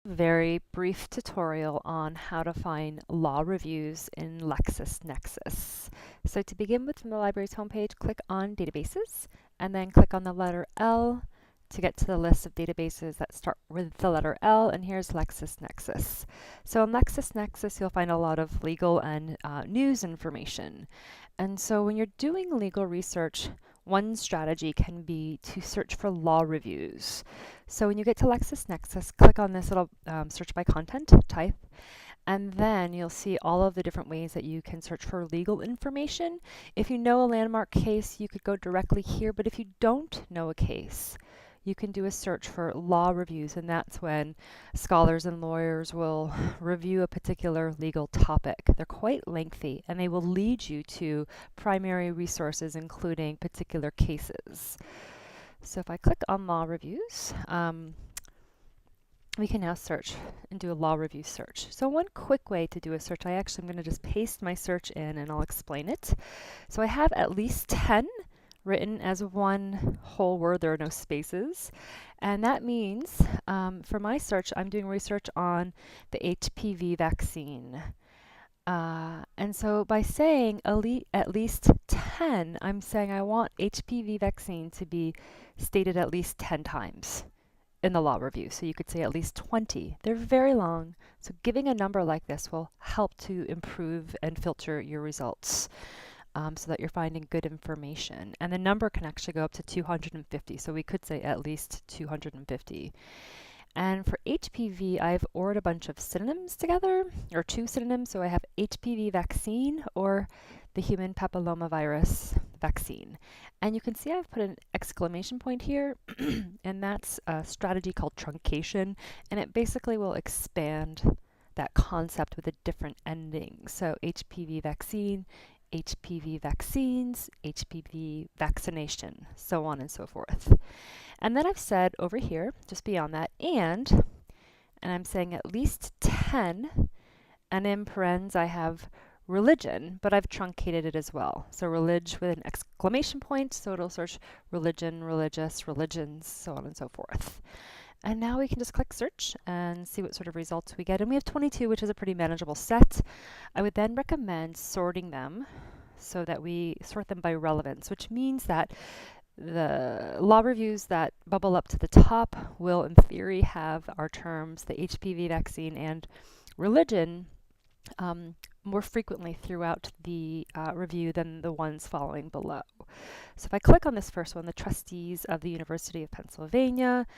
very brief tutorial on how to find law reviews in LexisNexis. So to begin with, from the library's homepage, click on Databases, and then click on the letter L to get to the list of databases that start with the letter L, and here's LexisNexis. So in LexisNexis, you'll find a lot of legal and news information. And so when you're doing legal research, one strategy can be to search for law reviews. So when you get to LexisNexis, click on this little search by content type, and then you'll see all of the different ways that you can search for legal information. If you know a landmark case, you could go directly here, but if you don't know a case, you can do a search for law reviews, and that's when scholars and lawyers will review a particular legal topic. They're quite lengthy, and they will lead you to primary resources, including particular cases. So if I click on law reviews, we can now search and do a law review search. So one quick way to do a search, I actually am going to just paste my search in and I'll explain it. So I have at least 10 written as one whole word. There are no spaces. And that means for my search, I'm doing research on the HPV vaccine. And so by saying at least 10, I'm saying I want HPV vaccine to be stated at least 10 times in the law review. So you could say at least 20. They're very long. So giving a number like this will help to improve and filter your results. So that you're finding good information. And the number can actually go up to 250. So we could say at least 250. And for HPV, I've ordered a bunch of synonyms together, or 2 synonyms. So I have HPV vaccine or the human papillomavirus vaccine. And you can see I've put an exclamation point here, and that's a strategy called truncation. And it basically will expand that concept with a different ending. So HPV vaccine, HPV vaccines, HPV vaccination, so on and so forth. And then I've said over here, just beyond that, and I'm saying at least 10, and in parens I have religion, but I've truncated it as well. So relig with an exclamation point, so it'll search religion, religious, religions, so on and so forth. And now we can just click search and see what sort of results we get. And we have 22, which is a pretty manageable set. I would then recommend sorting them so that we sort them by relevance, which means that the law reviews that bubble up to the top will, in theory, have our terms, the HPV vaccine and religion, more frequently throughout the review than the ones following below. So if I click on this first one, the trustees of the University of Pennsylvania,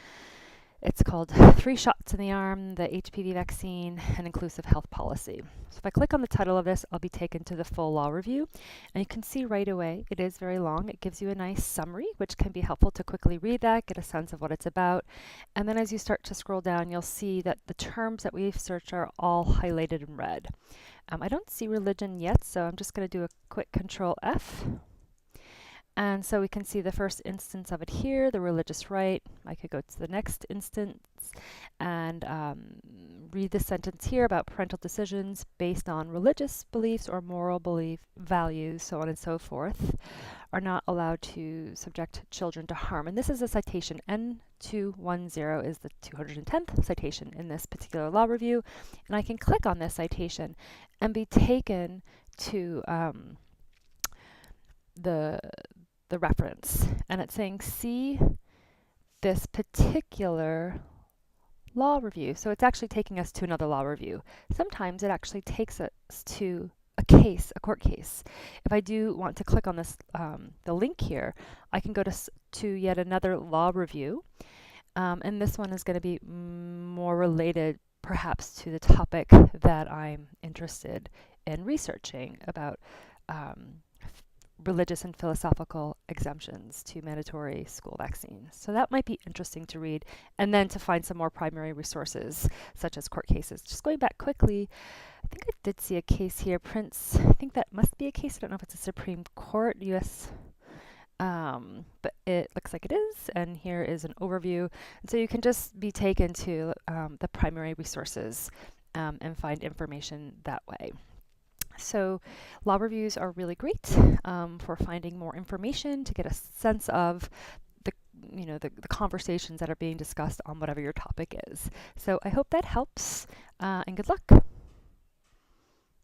it's called 3 Shots in the Arm, the HPV vaccine, and inclusive health policy. So if I click on the title of this, I'll be taken to the full law review. And you can see right away, it is very long. It gives you a nice summary, which can be helpful to quickly read that, get a sense of what it's about. And then as you start to scroll down, you'll see that the terms that we've searched are all highlighted in red. I don't see religion yet, so I'm just going to do a quick Control F. And so we can see the first instance of it here, the religious right. I could go to the next instance and read the sentence here about parental decisions based on religious beliefs or moral belief values, so on and so forth, are not allowed to subject children to harm. And this is a citation. N210 is the 210th citation in this particular law review. And I can click on this citation and be taken to the reference, and it's saying see this particular law review. So it's actually taking us to another law review. Sometimes it actually takes us to a case, a court case. If I do want to click on this, the link here, I can go to yet another law review, and this one is going to be more related perhaps to the topic that I'm interested in researching about religious and philosophical exemptions to mandatory school vaccines. So that might be interesting to read, and then to find some more primary resources, such as court cases. Just going back quickly, I think I did see a case here, Prince, I think that must be a case, I don't know if it's a Supreme Court, U.S., but it looks like it is, and here is an overview. And so you can just be taken to the primary resources and find information that way. So law reviews are really great for finding more information, to get a sense of the conversations that are being discussed on whatever your topic is. So I hope that helps, and good luck.